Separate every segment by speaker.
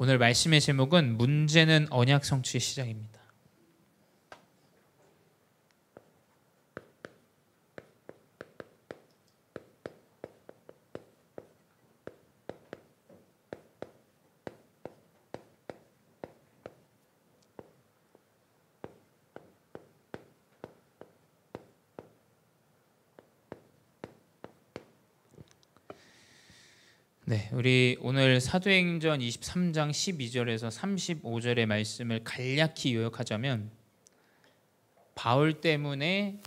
Speaker 1: 오늘 말씀의 제목은 문제는 언약 성취의 시작입니다. 네, 우리 오늘 사도행전 23장 12절에서 35절의 말씀을 간략히 요약하자면 바울 때문에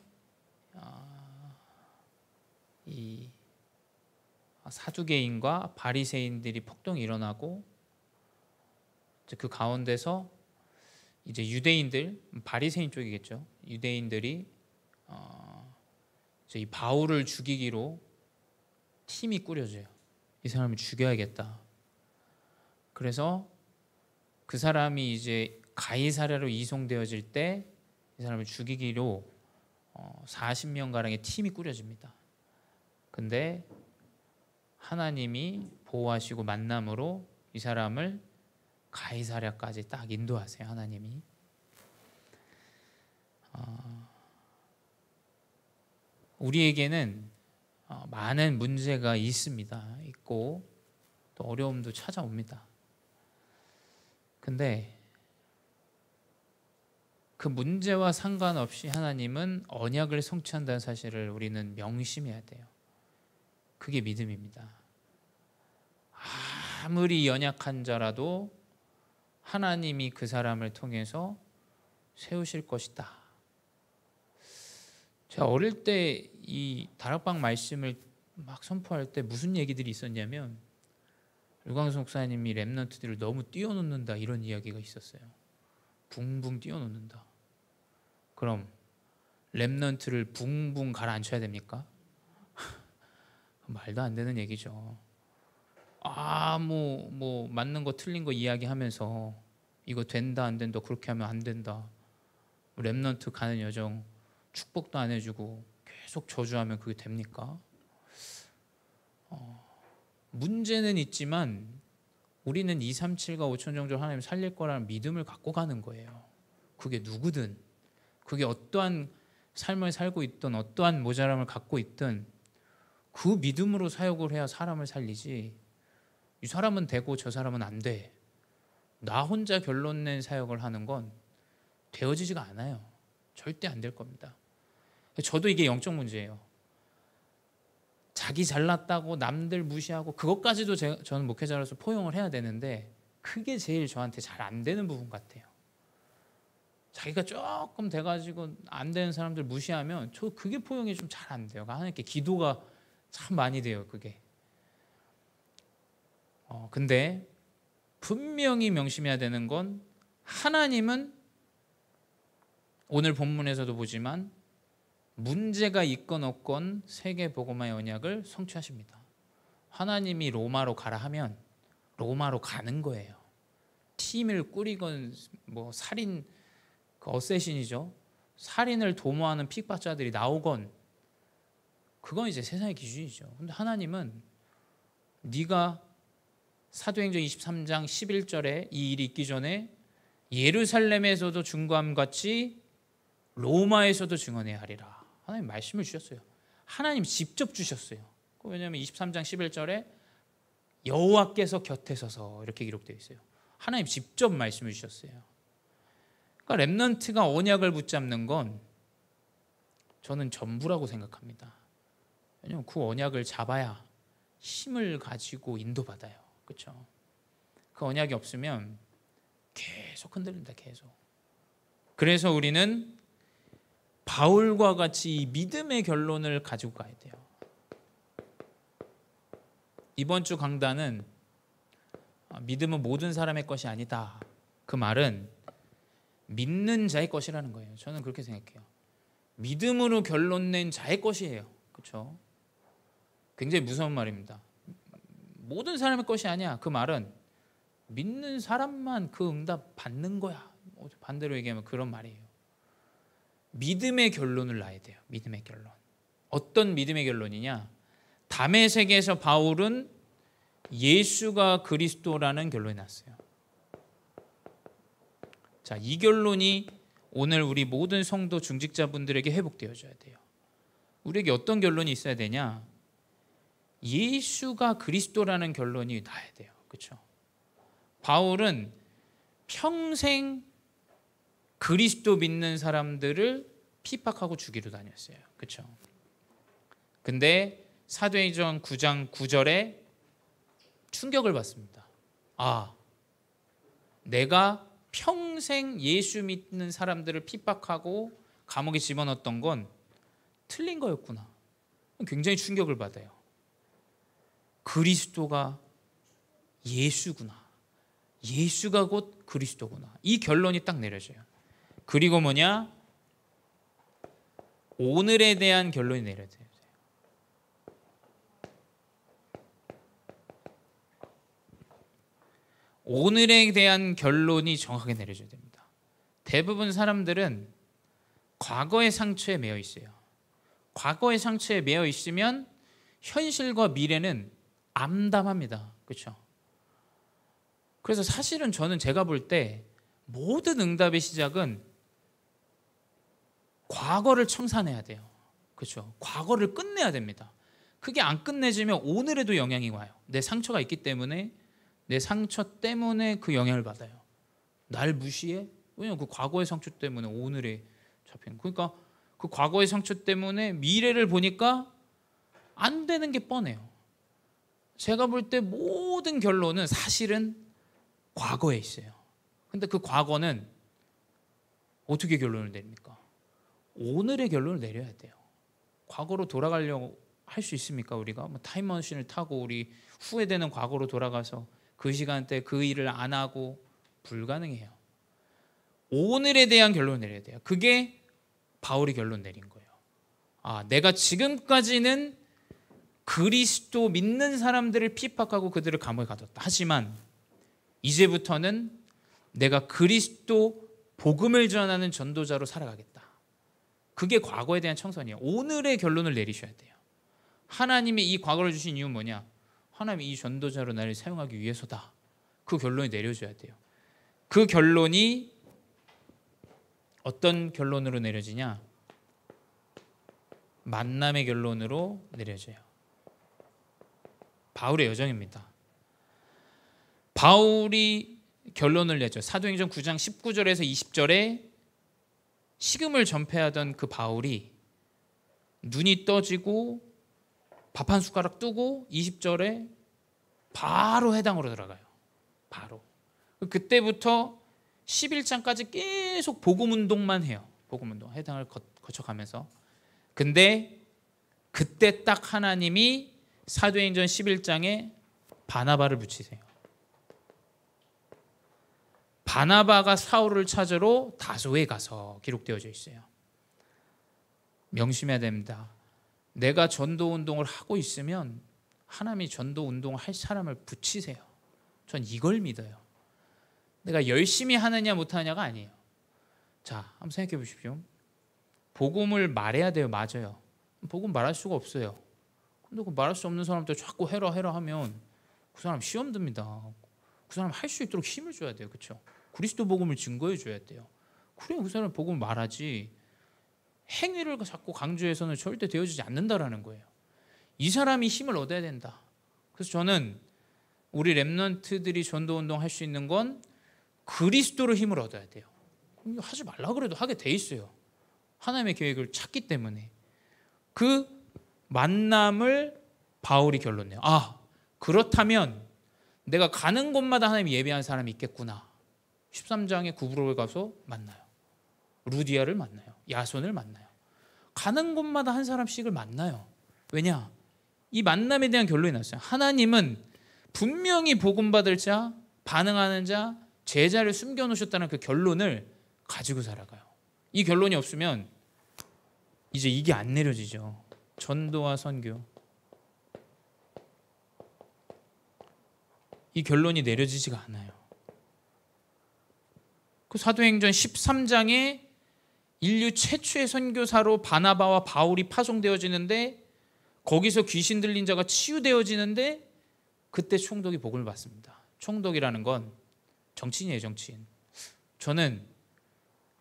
Speaker 1: 이 사두개인과 바리새인들이 폭동이 일어나고 그 가운데서 이제 유대인들, 바리새인 쪽이겠죠. 유대인들이 이제 이 바울을 죽이기로 팀이 꾸려져요. 이 사람을 죽여야겠다. 그래서 그 사람이 이제 가이사랴로 이송되어질 때 이 사람을 죽이기로 40명가량의 팀이 꾸려집니다. 근데 하나님이 보호하시고 만남으로 이 사람을 가이사랴까지 딱 인도하세요. 하나님이. 우리에게는 많은 문제가 있고 또 어려움도 찾아옵니다. 근데 그 문제와 상관없이 하나님은 언약을 성취한다는 사실을 우리는 명심해야 돼요. 그게 믿음입니다. 아무리 연약한 자라도 하나님이 그 사람을 통해서 세우실 것이다. 제가 어릴 때 이 다락방 말씀을 막 선포할 때 무슨 얘기들이 있었냐면 유광석 목사님이 렘넌트들을 너무 띄워놓는다 이런 이야기가 있었어요. 붕붕 띄워놓는다. 그럼 렘넌트를 붕붕 가라앉혀야 됩니까? 말도 안 되는 얘기죠. 뭐 맞는 거 틀린 거 이야기하면서 이거 된다 안 된다 그렇게 하면 안 된다. 렘넌트 가는 여정 축복도 안 해주고 계속 저주하면 그게 됩니까? 문제는 있지만 우리는 2, 3, 7과 5천 정도를 하나님 살릴 거라는 믿음을 갖고 가는 거예요. 그게 누구든, 그게 어떠한 삶을 살고 있든 어떠한 모자람을 갖고 있든 그 믿음으로 사역을 해야 사람을 살리지, 이 사람은 되고 저 사람은 안 돼, 나 혼자 결론 낸 사역을 하는 건 되어지지가 않아요. 절대 안 될 겁니다. 저도 이게 영적 문제예요. 자기 잘났다고 남들 무시하고 그것까지도 저는 목회자로서 포용을 해야 되는데 그게 제일 저한테 잘 안 되는 부분 같아요. 자기가 조금 돼가지고 안 되는 사람들 무시하면 그게 포용이 좀 잘 안 돼요. 하나님께 기도가 참 많이 돼요. 그게. 근데 분명히 명심해야 되는 건 하나님은 오늘 본문에서도 보지만 문제가 있건 없건 세계복음화의 언약을 성취하십니다. 하나님이 로마로 가라 하면 로마로 가는 거예요. 팀을 꾸리건 뭐 살인, 어쌔신이죠. 살인을 도모하는 픽박자들이 나오건 그건 이제 세상의 기준이죠. 근데 하나님은 네가 사도행전 23장 11절에 이 일이 있기 전에 예루살렘에서도 증거함 같이 로마에서도 증언해야 하리라. 하나님 말씀을 주셨어요. 하나님 직접 주셨어요. 왜냐하면 23장 11절에 여호와께서 곁에 서서 이렇게 기록되어 있어요. 하나님 직접 말씀을 주셨어요. 그러니까 렘넌트가 언약을 붙잡는 건 저는 전부라고 생각합니다. 왜냐하면 그 언약을 잡아야 힘을 가지고 인도받아요. 그렇죠? 그 언약이 없으면 계속 흔들린다. 계속. 그래서 우리는 바울과 같이 믿음의 결론을 가지고 가야 돼요. 이번 주 강단은 믿음은 모든 사람의 것이 아니다. 그 말은 믿는 자의 것이라는 거예요. 저는 그렇게 생각해요. 믿음으로 결론 낸 자의 것이에요. 그렇죠? 굉장히 무서운 말입니다. 모든 사람의 것이 아니야. 그 말은 믿는 사람만 그 응답 받는 거야. 반대로 얘기하면 그런 말이에요. 믿음의 결론을 놔야 돼요. 믿음의 결론. 어떤 믿음의 결론이냐? 다메섹에서 바울은 예수가 그리스도라는 결론이 났어요. 자, 이 결론이 오늘 우리 모든 성도 중직자분들에게 회복되어져야 돼요. 우리에게 어떤 결론이 있어야 되냐? 예수가 그리스도라는 결론이 나야 돼요. 그렇죠? 바울은 평생 그리스도 믿는 사람들을 핍박하고 죽이러 다녔어요. 그렇죠? 근데 사도행전 9장 9절에 충격을 받습니다. 아, 내가 평생 예수 믿는 사람들을 핍박하고 감옥에 집어넣었던 건 틀린 거였구나. 굉장히 충격을 받아요. 그리스도가 예수구나. 예수가 곧 그리스도구나. 이 결론이 딱 내려져요. 그리고 뭐냐? 오늘에 대한 결론이 내려져요. 오늘에 대한 결론이 정확하게 내려져야 됩니다. 대부분 사람들은 과거의 상처에 매여 있어요. 과거의 상처에 매여 있으면 현실과 미래는 암담합니다. 그렇죠? 그래서 사실은 저는 제가 볼 때 모든 응답의 시작은 과거를 청산해야 돼요. 그렇죠? 과거를 끝내야 됩니다. 그게 안 끝내지면 오늘에도 영향이 와요. 내 상처가 있기 때문에 내 상처 때문에 그 영향을 받아요. 날 무시해? 왜냐면 그 과거의 상처 때문에 오늘에 잡히는. 그러니까 그 과거의 상처 때문에 미래를 보니까 안 되는 게 뻔해요. 제가 볼 때 모든 결론은 사실은 과거에 있어요. 근데 그 과거는 어떻게 결론을 내립니까? 오늘의 결론을 내려야 돼요. 과거로 돌아가려고 할 수 있습니까? 우리가 뭐 타임머신을 타고 우리 후회되는 과거로 돌아가서 그 시간대 그 일을 안 하고 불가능해요. 오늘에 대한 결론을 내려야 돼요. 그게 바울이 결론 내린 거예요. 아, 내가 지금까지는 그리스도 믿는 사람들을 핍박하고 그들을 감옥에 가뒀다. 하지만 이제부터는 내가 그리스도 복음을 전하는 전도자로 살아가겠다. 그게 과거에 대한 청산이에요. 오늘의 결론을 내리셔야 돼요. 하나님이 이 과거를 주신 이유는 뭐냐? 하나님이 이 전도자로 나를 사용하기 위해서다. 그 결론이 내려져야 돼요. 그 결론이 어떤 결론으로 내려지냐? 만남의 결론으로 내려져요. 바울의 여정입니다. 바울이 결론을 내죠. 사도행전 9장 19절에서 20절에 식음을 전폐하던 그 바울이 눈이 떠지고 밥 한 숟가락 뜨고 20절에 바로 해당으로 들어가요. 바로. 그때부터 11장까지 계속 복음운동만 해요. 복음운동. 해당을 거쳐가면서. 근데 그때 딱 하나님이 사도행전 11장에 바나바를 붙이세요. 바나바가 사울을 찾으러 다소에 가서 기록되어져 있어요. 명심해야 됩니다. 내가 전도운동을 하고 있으면 하나님이 전도운동을 할 사람을 붙이세요. 전 이걸 믿어요. 내가 열심히 하느냐 못하느냐가 아니에요. 자, 한번 생각해 보십시오. 복음을 말해야 돼요. 맞아요. 복음 말할 수가 없어요. 근데 그 말할 수 없는 사람한테 자꾸 해라 하면 그 사람 시험 듭니다. 그 사람 할 수 있도록 힘을 줘야 돼요. 그렇죠? 그리스도 복음을 증거해 줘야 돼요. 그래야 그 사람 복음을 말하지. 행위를 자꾸 강조해서는 절대 되어지지 않는다라는 거예요. 이 사람이 힘을 얻어야 된다. 그래서 저는 우리 렘넌트들이 전도운동 할 수 있는 건 그리스도로 힘을 얻어야 돼요. 하지 말라 그래도 하게 돼 있어요. 하나님의 계획을 찾기 때문에. 그 만남을 바울이 결론내요. 아, 그렇다면 내가 가는 곳마다 하나님이 예비한 사람이 있겠구나. 13장에 구브로를 가서 만나요. 루디아를 만나요. 야손을 만나요. 가는 곳마다 한 사람씩을 만나요. 왜냐? 이 만남에 대한 결론이 났어요. 하나님은 분명히 복음 받을 자, 반응하는 자, 제자를 숨겨놓으셨다는 그 결론을 가지고 살아가요. 이 결론이 없으면 이제 이게 안 내려지죠. 전도와 선교. 이 결론이 내려지지가 않아요. 그 사도행전 13장에 인류 최초의 선교사로 바나바와 바울이 파송되어지는데 거기서 귀신 들린 자가 치유되어지는데 그때 총독이 복음을 받습니다. 총독이라는 건 정치인이에요. 정치인. 저는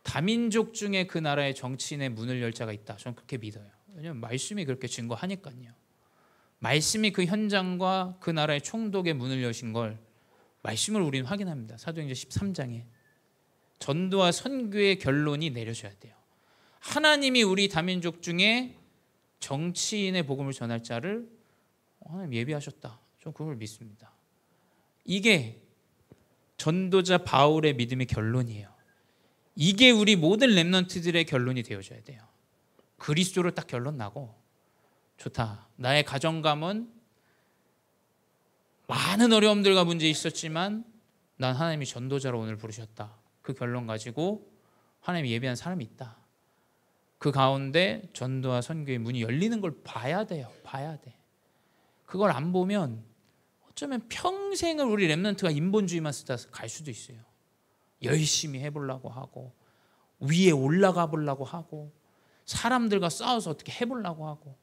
Speaker 1: 다민족 중에 그 나라의 정치인의 문을 열 자가 있다. 저는 그렇게 믿어요. 왜냐하면 말씀이 그렇게 증거하니까요. 말씀이 그 현장과 그 나라의 총독의 문을 여신 걸 말씀을 우리는 확인합니다. 사도행전 13장에 전도와 선교의 결론이 내려져야 돼요. 하나님이 우리 다민족 중에 정치인의 복음을 전할 자를 하나님 예비하셨다. 저는 그걸 믿습니다. 이게 전도자 바울의 믿음의 결론이에요. 이게 우리 모든 렘넌트들의 결론이 되어져야 돼요. 그리스도로 딱 결론 나고 좋다. 나의 가정감은 많은 어려움들과 문제 있었지만 난 하나님이 전도자로 오늘 부르셨다. 그 결론 가지고 하나님이 예비한 사람이 있다. 그 가운데 전도와 선교의 문이 열리는 걸 봐야 돼요. 봐야 돼. 그걸 안 보면 어쩌면 평생을 우리 렘넌트가 인본주의만 쓰다 갈 수도 있어요. 열심히 해보려고 하고 위에 올라가 보려고 하고 사람들과 싸워서 어떻게 해보려고 하고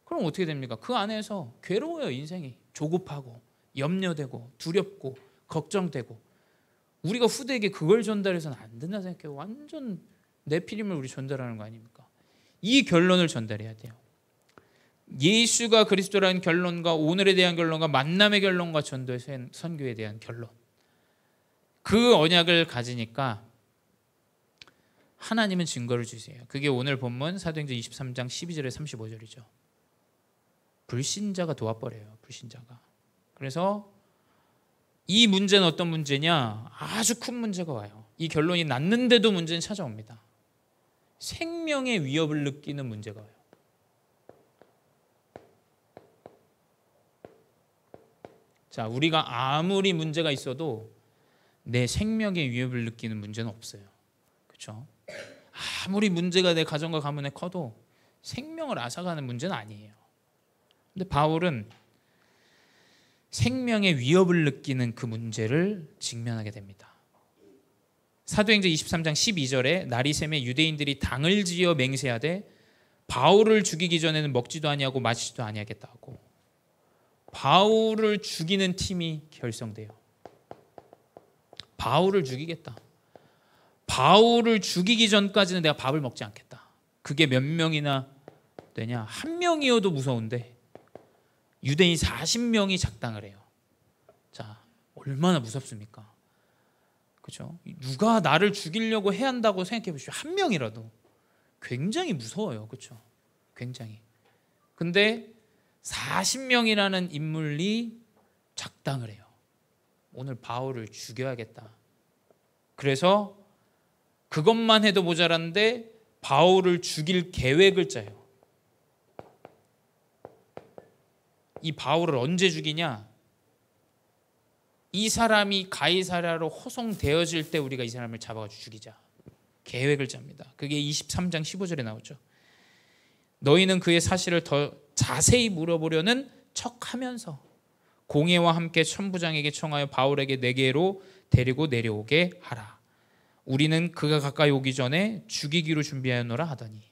Speaker 1: 그럼 어떻게 됩니까? 그 안에서 괴로워요. 인생이 조급하고 염려되고 두렵고 걱정되고 우리가 후대에게 그걸 전달해서는 안 된다 생각해요. 완전 내피림을 우리 전달하는 거 아닙니까? 이 결론을 전달해야 돼요. 예수가 그리스도라는 결론과 오늘에 대한 결론과 만남의 결론과 전도의 선교에 대한 결론, 그 언약을 가지니까 하나님은 증거를 주세요. 그게 오늘 본문 사도행전 23장 12절에 35절이죠. 불신자가 도와버려요. 불신자가. 그래서 이 문제는 어떤 문제냐? 아주 큰 문제가 와요. 이 결론이 났는데도 문제는 찾아옵니다. 생명의 위협을 느끼는 문제가 와요. 자, 우리가 아무리 문제가 있어도 내 생명의 위협을 느끼는 문제는 없어요. 그렇죠? 아무리 문제가 내 가정과 가문에 커도 생명을 앗아가는 문제는 아니에요. 근데 바울은 생명의 위협을 느끼는 그 문제를 직면하게 됩니다. 사도행전 23장 12절에 날이 새매 유대인들이 당을 지어 맹세하되 바울을 죽이기 전에는 먹지도 아니하고 마시지도 아니하겠다고. 바울을 죽이는 팀이 결성돼요. 바울을 죽이겠다. 바울을 죽이기 전까지는 내가 밥을 먹지 않겠다. 그게 몇 명이나 되냐? 한 명이어도 무서운데 유대인 40명이 작당을 해요. 자, 얼마나 무섭습니까? 그렇죠? 누가 나를 죽이려고 해야 한다고 생각해 보십시오. 한 명이라도 굉장히 무서워요. 그렇죠? 굉장히. 근데 40명이라는 인물이 작당을 해요. 오늘 바울을 죽여야겠다. 그래서 그것만 해도 모자란데 바울을 죽일 계획을 짜요. 이 바울을 언제 죽이냐? 이 사람이 가이사랴로 호송되어질 때 우리가 이 사람을 잡아가지고 죽이자. 계획을 짭니다. 그게 23장 15절에 나오죠. 너희는 그의 사실을 더 자세히 물어보려는 척하면서 공회와 함께 천부장에게 청하여 바울에게 내게로 데리고 내려오게 하라. 우리는 그가 가까이 오기 전에 죽이기로 준비하였노라 하더니.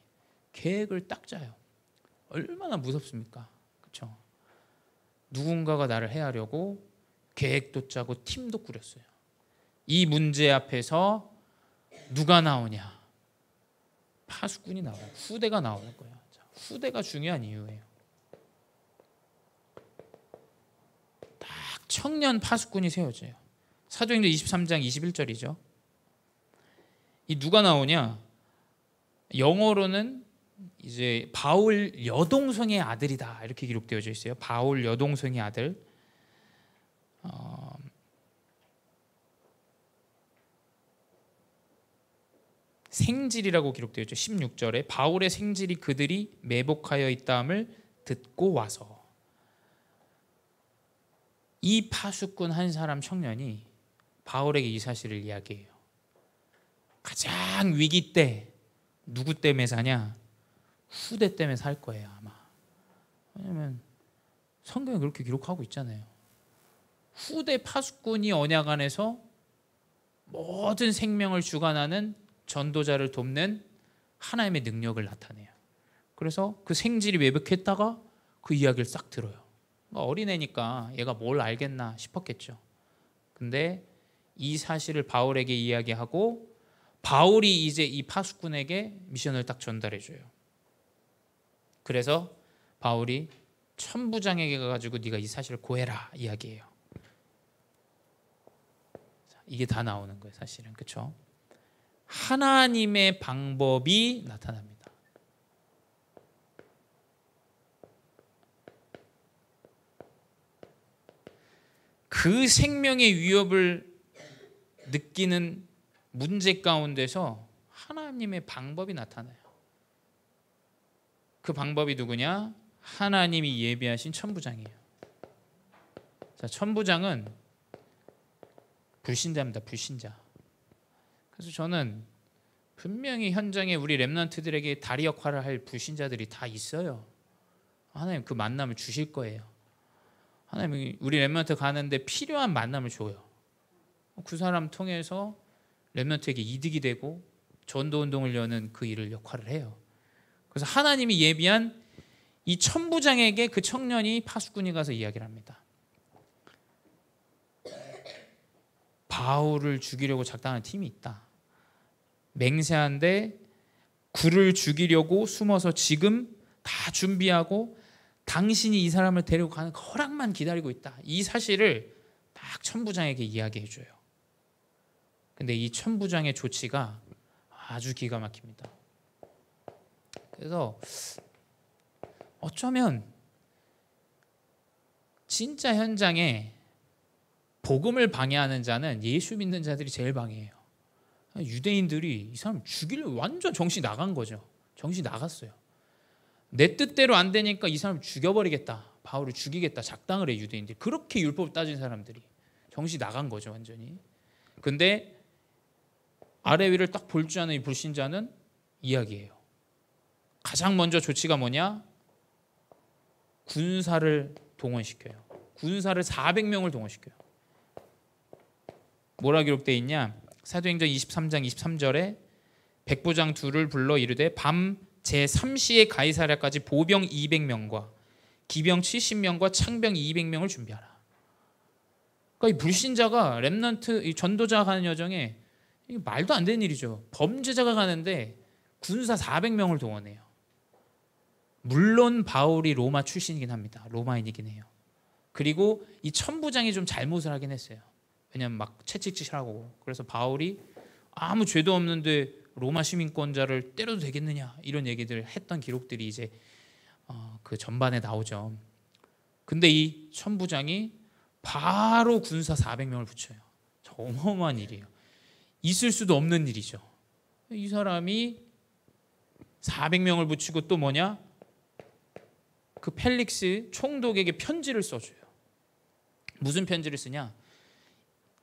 Speaker 1: 계획을 딱 짜요. 얼마나 무섭습니까? 그렇죠? 누군가가 나를 해하려고 계획도 짜고 팀도 꾸렸어요. 이 문제 앞에서 누가 나오냐? 파수꾼이 나와요. 후대가 나오는 거예요. 자, 후대가 중요한 이유예요. 딱 청년 파수꾼이 세워져요. 사도행전 23장 21절이죠. 이 누가 나오냐? 영어로는 이제 바울 여동생의 아들이다 이렇게 기록되어져 있어요. 바울 여동생의 아들. 생질이라고 기록되어 있죠. 16절에 바울의 생질이 그들이 매복하여 있다함을 듣고 와서. 이 파수꾼 한 사람 청년이 바울에게 이 사실을 이야기해요. 가장 위기 때 누구 때문에 사냐? 후대 때문에 살 거예요 아마. 왜냐하면 성경에 그렇게 기록하고 있잖아요. 후대 파수꾼이 언약 안에서 모든 생명을 주관하는 전도자를 돕는 하나님의 능력을 나타내요. 그래서 그 생질이 매복했다가 그 이야기를 싹 들어요. 어린애니까 얘가 뭘 알겠나 싶었겠죠. 근데 이 사실을 바울에게 이야기하고 바울이 이제 이 파수꾼에게 미션을 딱 전달해줘요. 그래서 바울이 천부장에게 가가지고 네가 이 사실을 고해라 이야기해요. 이게 다 나오는 거예요, 사실은. 그렇죠? 하나님의 방법이 나타납니다. 그 생명의 위협을 느끼는 문제 가운데서 하나님의 방법이 나타나요. 그 방법이 누구냐? 하나님이 예비하신 천부장이에요. 자, 천부장은 불신자입니다. 불신자. 그래서 저는 분명히 현장에 우리 렘넌트들에게 다리 역할을 할 불신자들이 다 있어요. 하나님 그 만남을 주실 거예요. 하나님이 우리 렘넌트 가는데 필요한 만남을 줘요. 그 사람 통해서 렘넌트에게 이득이 되고 전도운동을 여는 그 일을 역할을 해요. 그래서 하나님이 예비한 이 천부장에게 그 청년이 파수꾼이 가서 이야기를 합니다. 바울을 죽이려고 작당하는 팀이 있다. 맹세한데 그를 죽이려고 숨어서 지금 다 준비하고 당신이 이 사람을 데리고 가는 허락만 기다리고 있다. 이 사실을 딱 천부장에게 이야기해줘요. 근데 이 천부장의 조치가 아주 기가 막힙니다. 그래서 어쩌면 진짜 현장에 복음을 방해하는 자는 예수 믿는 자들이 제일 방해해요. 유대인들이 이 사람 죽이려고 완전 정신 나간 거죠. 정신 나갔어요. 내 뜻대로 안 되니까 이 사람 죽여버리겠다. 바울을 죽이겠다. 작당을 해 유대인들이. 그렇게 율법 따진 사람들이 정신 나간 거죠. 완전히. 근데 아래 위를 딱 볼 줄 아는 이 불신자는 이야기해요. 가장 먼저 조치가 뭐냐? 군사를 동원시켜요. 군사를 400명을 동원시켜요. 뭐라 기록되어 있냐? 사도행전 23장 23절에 백부장 둘을 불러 이르되 밤 제3시에 가이사랴까지 보병 200명과 기병 70명과 창병 200명을 준비하라. 그러니까 이 불신자가 렘넌트 이 전도자가 가는 여정에 이게 말도 안 되는 일이죠. 범죄자가 가는데 군사 400명을 동원해요. 물론 바울이 로마 출신이긴 합니다. 로마인이긴 해요. 그리고 이 천부장이 좀 잘못을 하긴 했어요. 왜냐면 막 채찍질하고. 그래서 바울이 아무 죄도 없는데 로마 시민권자를 때려도 되겠느냐 이런 얘기들을 했던 기록들이 이제 그 전반에 나오죠. 근데 이 천부장이 바로 군사 400명을 붙여요. 어마어마한 일이에요. 있을 수도 없는 일이죠. 이 사람이 400명을 붙이고 또 뭐냐? 그 펠릭스 총독에게 편지를 써줘요. 무슨 편지를 쓰냐?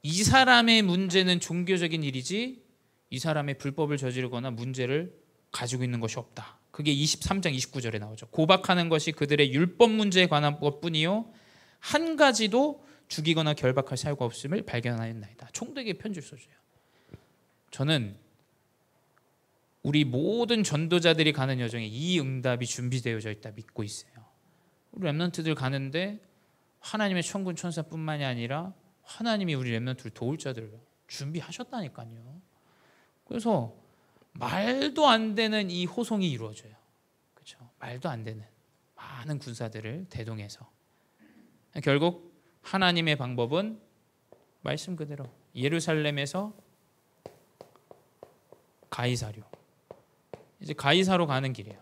Speaker 1: 이 사람의 문제는 종교적인 일이지 이 사람의 불법을 저지르거나 문제를 가지고 있는 것이 없다. 그게 23장 29절에 나오죠. 고박하는 것이 그들의 율법 문제에 관한 것뿐이요 한 가지도 죽이거나 결박할 사유가 없음을 발견하였나이다. 총독에게 편지를 써줘요. 저는 우리 모든 전도자들이 가는 여정에 이 응답이 준비되어져 있다 믿고 있어요. 우리 렘넌트들 가는데 하나님의 천군 천사뿐만이 아니라 하나님이 우리 렘넌트를 도울 자들을 준비하셨다니까요. 그래서 말도 안 되는 이 호송이 이루어져요. 그렇죠? 말도 안 되는 많은 군사들을 대동해서 결국 하나님의 방법은 말씀 그대로 예루살렘에서 가이사랴. 이제 가이사로 가는 길이에요.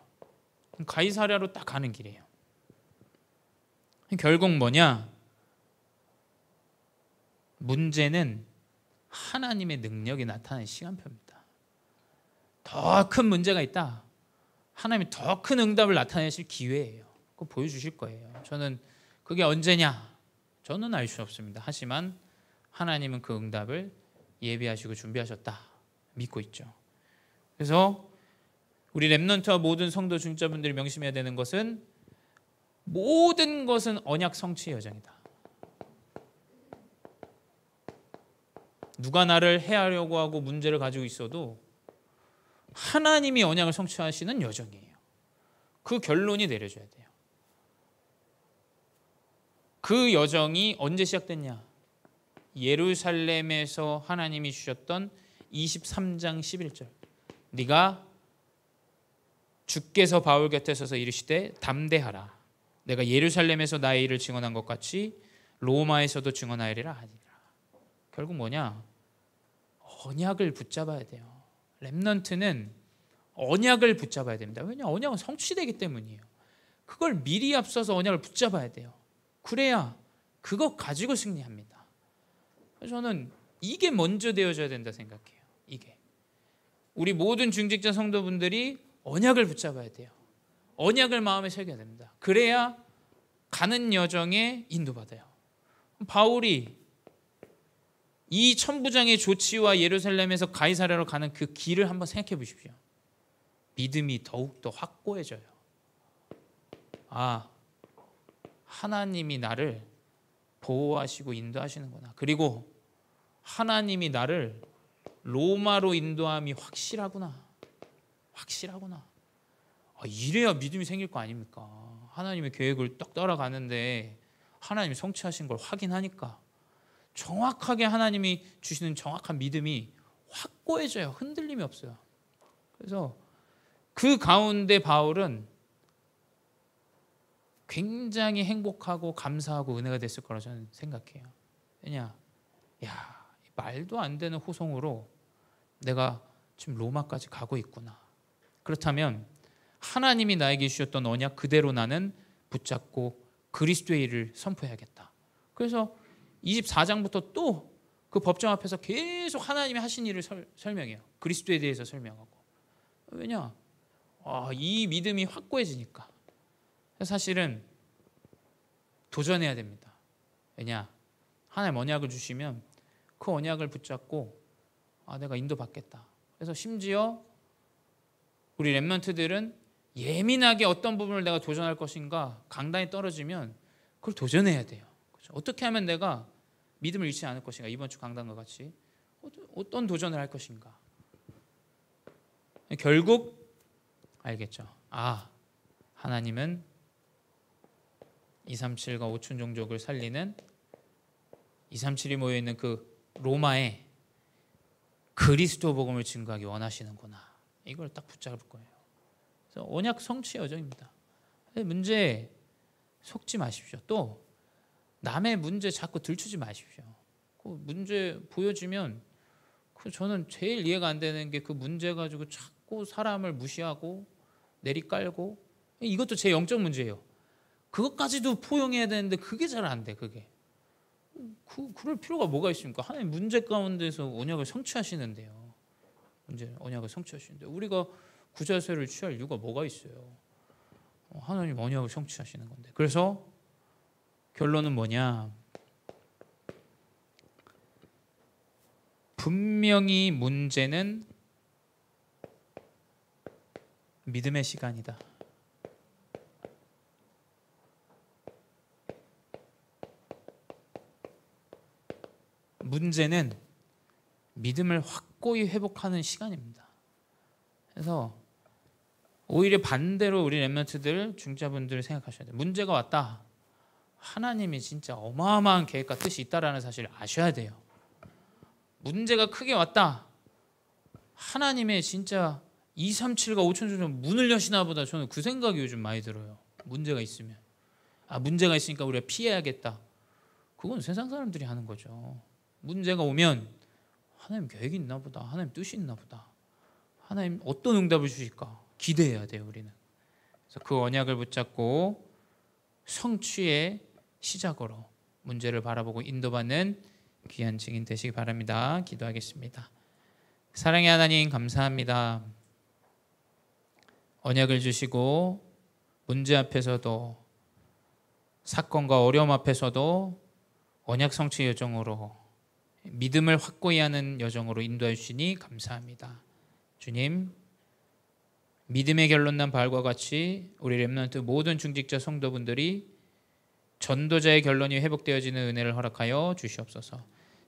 Speaker 1: 가이사랴로 딱 가는 길이에요. 결국 뭐냐? 문제는 하나님의 능력이 나타나는 시간표입니다. 더 큰 문제가 있다. 하나님이 더 큰 응답을 나타내실 기회예요. 그거 보여주실 거예요. 저는 그게 언제냐? 저는 알 수 없습니다. 하지만 하나님은 그 응답을 예비하시고 준비하셨다. 믿고 있죠. 그래서 우리 렘넌트와 모든 성도 중자분들이 명심해야 되는 것은 모든 것은 언약 성취의 여정이다. 누가 나를 해하려고 하고 문제를 가지고 있어도 하나님이 언약을 성취하시는 여정이에요. 그 결론이 내려져야 돼요. 그 여정이 언제 시작됐냐? 예루살렘에서 하나님이 주셨던 23장 11절. 네가 주께서 바울 곁에 서서 이르시되 담대하라. 내가 예루살렘에서 나의 일을 증언한 것 같이 로마에서도 증언하리라 하니라. 결국 뭐냐? 언약을 붙잡아야 돼요. 렘넌트는 언약을 붙잡아야 됩니다. 왜냐? 언약은 성취되기 때문이에요. 그걸 미리 앞서서 언약을 붙잡아야 돼요. 그래야 그거 가지고 승리합니다. 저는 이게 먼저 되어져야 된다 생각해요. 이게 우리 모든 중직자 성도분들이 언약을 붙잡아야 돼요. 언약을 마음에 새겨야 됩니다. 그래야 가는 여정에 인도받아요. 바울이 이 천부장의 조치와 예루살렘에서 가이사랴로 가는 그 길을 한번 생각해 보십시오. 믿음이 더욱더 확고해져요. 아, 하나님이 나를 보호하시고 인도하시는구나. 그리고 하나님이 나를 로마로 인도함이 확실하구나. 확실하구나. 이래야 믿음이 생길 거 아닙니까? 하나님의 계획을 딱 따라가는데 하나님이 성취하신 걸 확인하니까 정확하게 하나님이 주시는 정확한 믿음이 확고해져요. 흔들림이 없어요. 그래서 그 가운데 바울은 굉장히 행복하고 감사하고 은혜가 됐을 거라 저는 생각해요. 왜냐? 말도 안 되는 호송으로 내가 지금 로마까지 가고 있구나. 그렇다면 하나님이 나에게 주셨던 언약 그대로 나는 붙잡고 그리스도의 일을 선포해야겠다. 그래서 24장부터 또 그 법정 앞에서 계속 하나님이 하신 일을 설명해요. 그리스도에 대해서 설명하고. 왜냐? 이 믿음이 확고해지니까. 사실은 도전해야 됩니다. 왜냐? 하나님 언약을 주시면 그 언약을 붙잡고 내가 인도받겠다. 그래서 심지어 우리 렘넌트들은 예민하게 어떤 부분을 내가 도전할 것인가 강단이 떨어지면 그걸 도전해야 돼요. 그렇죠? 어떻게 하면 내가 믿음을 잃지 않을 것인가. 이번 주 강단과 같이 어떤 도전을 할 것인가. 결국 알겠죠. 하나님은 237과 5천 종족을 살리는 237이 모여있는 그 로마에 그리스도 복음을 증거하기 원하시는구나. 이걸 딱 붙잡을 거예요. 그래서 언약 성취 여정입니다. 문제 속지 마십시오. 또 남의 문제 자꾸 들추지 마십시오. 그 문제 보여주면 저는 제일 이해가 안 되는 게 그 문제 가지고 자꾸 사람을 무시하고 내리깔고, 이것도 제 영적 문제예요. 그것까지도 포용해야 되는데 그게 잘 안 돼. 그게 그럴 필요가 뭐가 있습니까? 하나님 문제 가운데서 언약을 성취하시는데요. 언약을 성취하시는데 우리가 구자세를 취할 이유가 뭐가 있어요? 하나님 언약을 성취하시는 건데. 그래서 결론은 뭐냐? 분명히 문제는 믿음의 시간이다. 문제는 믿음을 확고히 회복하는 시간입니다. 그래서 오히려 반대로 우리 렘넌트들, 중자분들 생각하셔야 돼요. 문제가 왔다. 하나님이 진짜 어마어마한 계획과 뜻이 있다라는 사실을 아셔야 돼요. 문제가 크게 왔다. 하나님의 진짜 237과 5천 종족 문을 여시나 보다. 저는 그 생각이 요즘 많이 들어요. 문제가 있으면 문제가 있으니까 우리가 피해야겠다. 그건 세상 사람들이 하는 거죠. 문제가 오면 하나님 계획이 있나 보다. 하나님 뜻이 있나 보다. 하나님 어떤 응답을 주실까 기대해야 돼요. 우리는. 그래서 그 언약을 붙잡고 성취의 시작으로 문제를 바라보고 인도받는 귀한 증인 되시기 바랍니다. 기도하겠습니다. 사랑의 하나님 감사합니다. 언약을 주시고 문제 앞에서도 사건과 어려움 앞에서도 언약 성취 여정으로 믿음을 확고히 하는 여정으로 인도해 주시니 감사합니다. 주님, 믿음의 결론 난 바울과 같이 우리 렘넌트 모든 중직자 성도분들이 전도자의 결론이 회복되어지는 은혜를 허락하여 주시옵소서.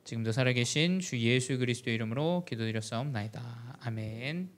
Speaker 1: 지금도 살아계신 주 예수 그리스도의 이름으로 기도드렸사옵나이다. 아멘.